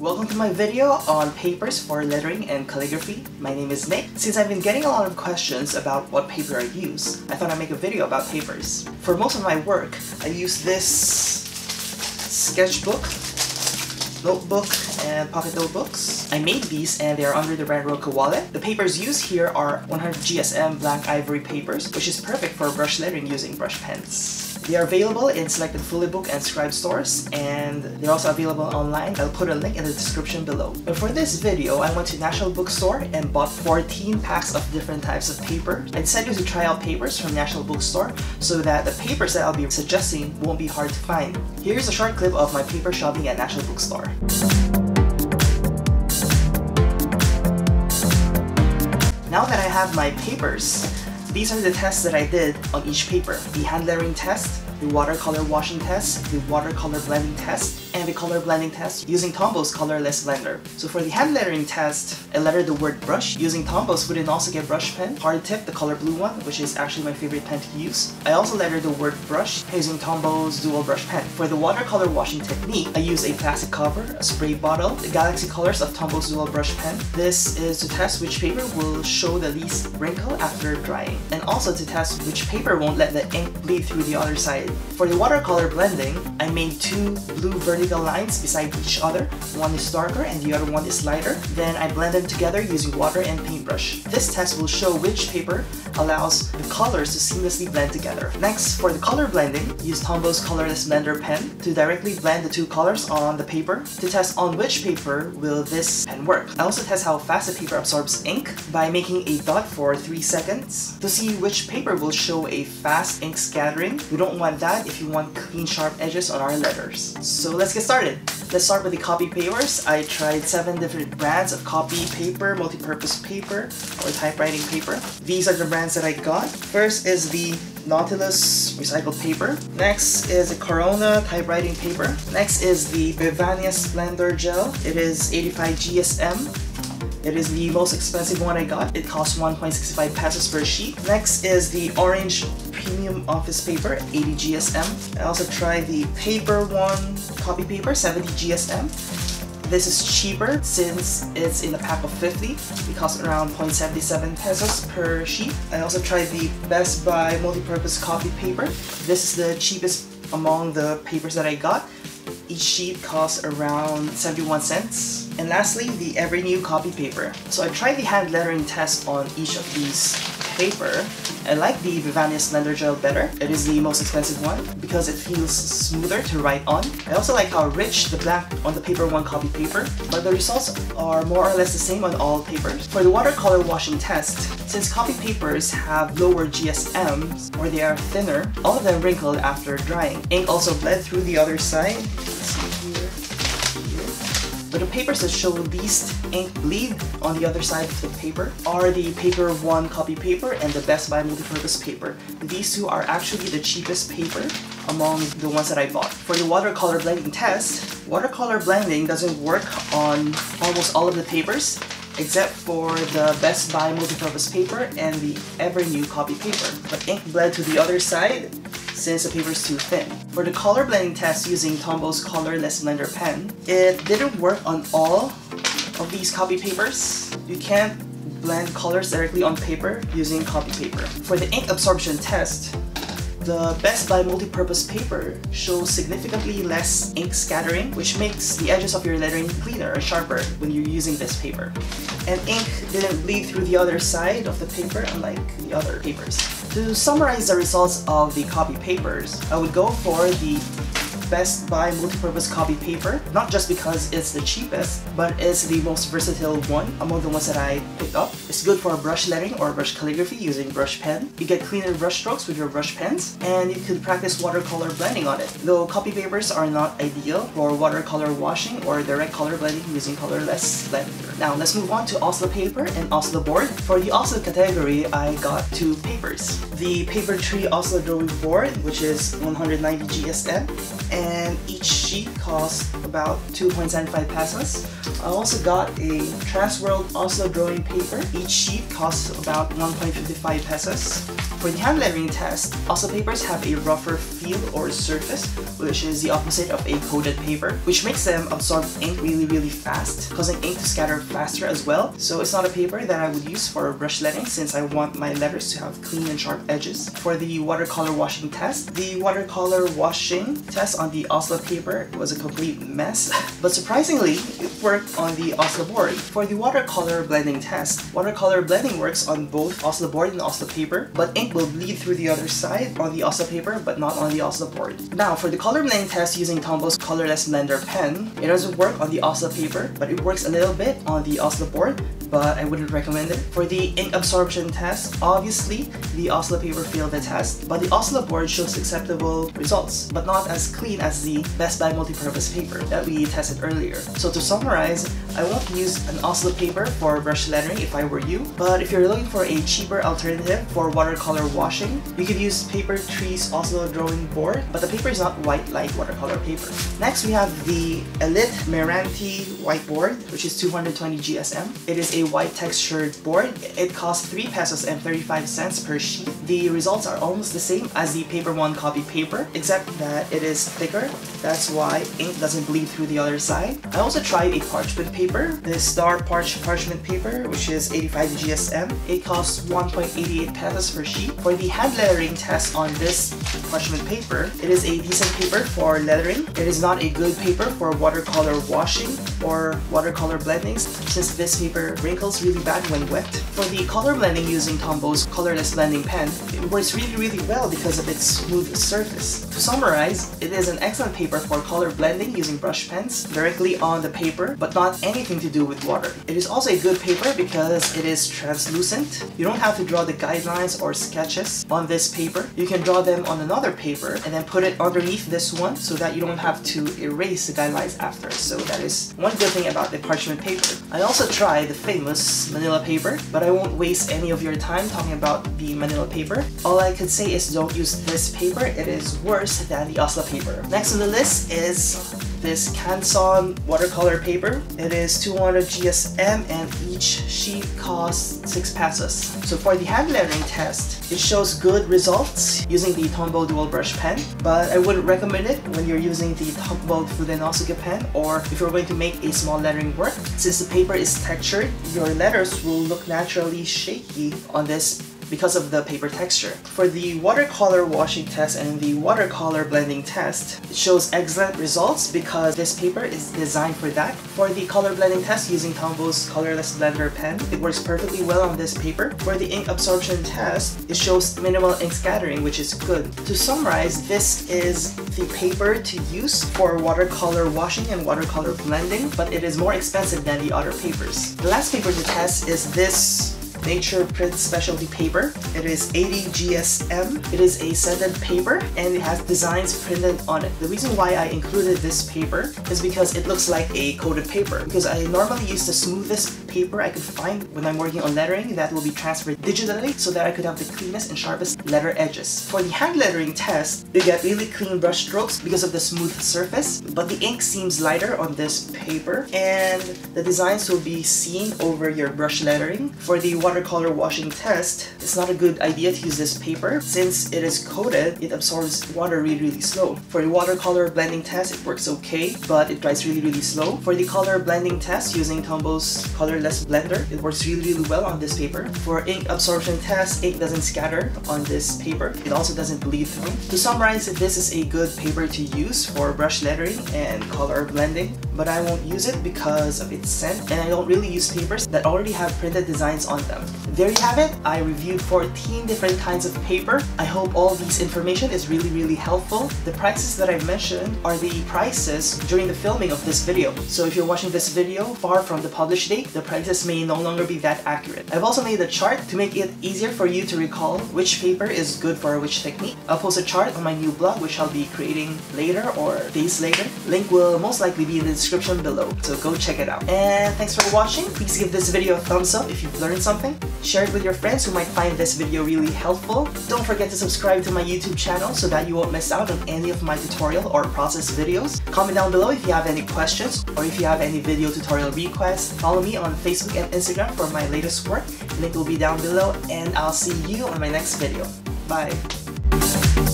Welcome to my video on papers for lettering and calligraphy. My name is Nick. Since I've been getting a lot of questions about what paper I use, I thought I'd make a video about papers. For most of my work, I use this sketchbook, notebook, and pocket notebooks. I made these and they are under the brand Roca Wallet. The papers used here are 100 GSM black ivory papers, which is perfect for brush lettering using brush pens. They are available in selected Fully Book and Scribe stores, and they're also available online. I'll put a link in the description below. But for this video, I went to National Bookstore and bought 14 packs of different types of paper. I decided to try out papers from National Bookstore so that the papers that I'll be suggesting won't be hard to find. Here's a short clip of my paper shopping at National Bookstore. Now that I have my papers, these are the tests that I did on each paper. The hand lettering test, the watercolor washing test, the watercolor blending test, and the color blending test using Tombo's colorless blender. So for the hand lettering test, I lettered the word brush using Tombo's Wooden Also Get brush pen, hard tip, the color blue one, which is actually my favorite pen to use. I also lettered the word brush using Tombo's dual brush pen. For the watercolor washing technique, I use a plastic cover, a spray bottle, the Galaxy Colors of Tombo's dual brush pen. This is to test which paper will show the least wrinkle after drying, and also to test which paper won't let the ink bleed through the other side. For the watercolor blending, I made two blue vertical lines beside each other. One is darker and the other one is lighter. Then I blend them together using water and paintbrush. This test will show which paper allows the colors to seamlessly blend together. Next, for the color blending, use Tombo's colorless blender pen to directly blend the two colors on the paper to test on which paper will this pen work. I also test how fast the paper absorbs ink by making a dot for 3 seconds to see which paper will show a fast ink scattering. We don't want that if you want clean, sharp edges on our letters. So let's get started. Let's start with the copy papers. I tried 7 different brands of copy paper, multi-purpose paper, or typewriting paper. These are the brands that I got. First is the Nautilus recycled paper. Next is the Corona typewriting paper. Next is the Bevanias Blender Gel. It is 85 GSM. It is the most expensive one I got. It costs 1.65 pesos per sheet. Next is the Orange Premium Office Paper, 80 GSM. I also tried the Paper One copy paper, 70 GSM. This is cheaper since it's in a pack of 50. It costs around 0.77 pesos per sheet. I also tried the Best Buy multi-purpose copy paper. This is the cheapest among the papers that I got. Each sheet costs around 71 cents. And lastly, the Every New copy paper. So I tried the hand lettering test on each of these paper. I like the Bevanias Blender Gel better. It is the most expensive one because it feels smoother to write on. I also like how rich the black on the Paper One copy paper, but the results are more or less the same on all papers. For the watercolor washing test, since copy papers have lower GSMs, or they are thinner, all of them wrinkled after drying. Ink also bled through the other side. But the papers that show least ink bleed on the other side of the paper are the Paper One copy paper and the Best Buy multi-purpose paper. These two are actually the cheapest paper among the ones that I bought. For the watercolor blending test, watercolor blending doesn't work on almost all of the papers except for the Best Buy multi-purpose paper and the Every New copy paper. But ink bled to the other side since the paper is too thin. For the color blending test using Tombo's colorless blender pen, it didn't work on all of these copy papers. You can't blend colors directly on paper using copy paper. For the ink absorption test, the Best Buy multi-purpose paper shows significantly less ink scattering, which makes the edges of your lettering cleaner or sharper when you're using this paper. And ink didn't bleed through the other side of the paper unlike the other papers. To summarize the results of the copy papers, I would go for the Best Buy multi-purpose copy paper, not just because it's the cheapest, but it's the most versatile one among the ones that I picked up. It's good for brush lettering or brush calligraphy using brush pen. You get cleaner brush strokes with your brush pens, and you could practice watercolor blending on it. Though copy papers are not ideal for watercolor washing or direct color blending using colorless blender. Now let's move on to Oslo paper and Oslo board. For the Oslo category, I got 2 papers. The Paper Tree Oslo drawing board, which is 190 GSM, and each sheet costs about 2.75 pesos. I also got a Transworld Oslo drawing paper. Each sheet costs about 1.55 pesos. For the hand lettering test, Oslo papers have a rougher feel or surface, which is the opposite of a coated paper, which makes them absorb ink really fast, causing ink to scatter faster as well. So it's not a paper that I would use for brush letting since I want my letters to have clean and sharp edges. For the watercolor washing test, the watercolor washing test on the Oslo paper was a complete mess, but surprisingly, it worked on the Oslo board. For the watercolor blending test, watercolor blending works on both Oslo board and Oslo paper, but ink will bleed through the other side on the Oslo paper but not on the Oslo board. Now, for the color blending test using Tombo's colorless blender pen, it doesn't work on the Oslo paper, but it works a little bit on the Oslo board, but I wouldn't recommend it. For the ink absorption test, obviously, the Oslo paper failed the test, but the Oslo board shows acceptable results, but not as clean as the Best Buy multi-purpose paper that we tested earlier. So to summarize, I won't use an Oslo paper for brush lettering if I were you, but if you're looking for a cheaper alternative for watercolor washing, you could use Paper Tree's Oslo drawing board, but the paper is not white like watercolor paper. Next, we have the Elite Meranti whiteboard, which is 220 GSM. It is a white textured board. It costs 3 pesos and 35 cents per sheet. The results are almost the same as the Paper One copy paper, except that it is thicker. That's why ink doesn't bleed through the other side. I also tried a parchment paper, the Star Parchment Paper, which is 85 GSM. It costs 1.88 pesos per sheet. For the hand lettering test on this parchment paper, it is a decent paper for lettering. It is not a good paper for watercolor washing or watercolor blendings, since this paper wrinkles really bad when wet. For the color blending using Tombo's colorless blending pen, it works really well because of its smooth surface. To summarize, it is an excellent paper for color blending using brush pens directly on the paper, but not anything to do with water. It is also a good paper because it is translucent. You don't have to draw the guidelines or sketches on this paper. You can draw them on another paper and then put it underneath this one so that you don't have to erase the guidelines after. So that is one good thing about the parchment paper. I also tried the famous Manila paper, but I won't waste any of your time talking about the Manila paper. All I could say is don't use this paper. It is worse than the Oslo paper. Next on the list is this Canson watercolor paper. It is 200 GSM and each sheet costs 6 pesos. So for the hand lettering test, it shows good results using the Tombow dual brush pen, but I wouldn't recommend it when you're using the Tombow Fudenosuke pen or if you're going to make a small lettering work. Since the paper is textured, your letters will look naturally shaky on this because of the paper texture. For the watercolor washing test and the watercolor blending test, it shows excellent results because this paper is designed for that. For the color blending test using Tombow's colorless blender pen, it works perfectly well on this paper. For the ink absorption test, it shows minimal ink scattering, which is good. To summarize, this is the paper to use for watercolor washing and watercolor blending, but it is more expensive than the other papers. The last paper to test is this Nature Print Specialty paper. It is 80 GSM. It is a scented paper and it has designs printed on it. The reason why I included this paper is because it looks like a coated paper, because I normally use the smoothest paper I could find when I'm working on lettering that will be transferred digitally so that I could have the cleanest and sharpest letter edges. For the hand lettering test, you get really clean brush strokes because of the smooth surface, but the ink seems lighter on this paper and the designs will be seen over your brush lettering. For the watercolor washing test, it's not a good idea to use this paper. Since it is coated, it absorbs water really slow. For the watercolor blending test, it works okay, but it dries really slow. For the color blending test using Tombow's colorless blender, it works really well on this paper. For ink absorption test, ink doesn't scatter on this paper. It also doesn't bleed through. To summarize, this is a good paper to use for brush lettering and color blending, but I won't use it because of its scent, and I don't really use papers that already have printed designs on them. There you have it. I reviewed 14 different kinds of paper. I hope all this information is really helpful. The prices that I mentioned are the prices during the filming of this video. So if you're watching this video far from the published date, the prices may no longer be that accurate. I've also made a chart to make it easier for you to recall which paper is good for which technique. I'll post a chart on my new blog, which I'll be creating later or days later. Link will most likely be in the description below, so go check it out. And thanks for watching. Please give this video a thumbs up if you've learned something. Share it with your friends who might find this video really helpful. Don't forget to subscribe to my YouTube channel so that you won't miss out on any of my tutorial or process videos. Comment down below if you have any questions or if you have any video tutorial requests. Follow me on Facebook and Instagram for my latest work. Link will be down below, and I'll see you on my next video. Bye!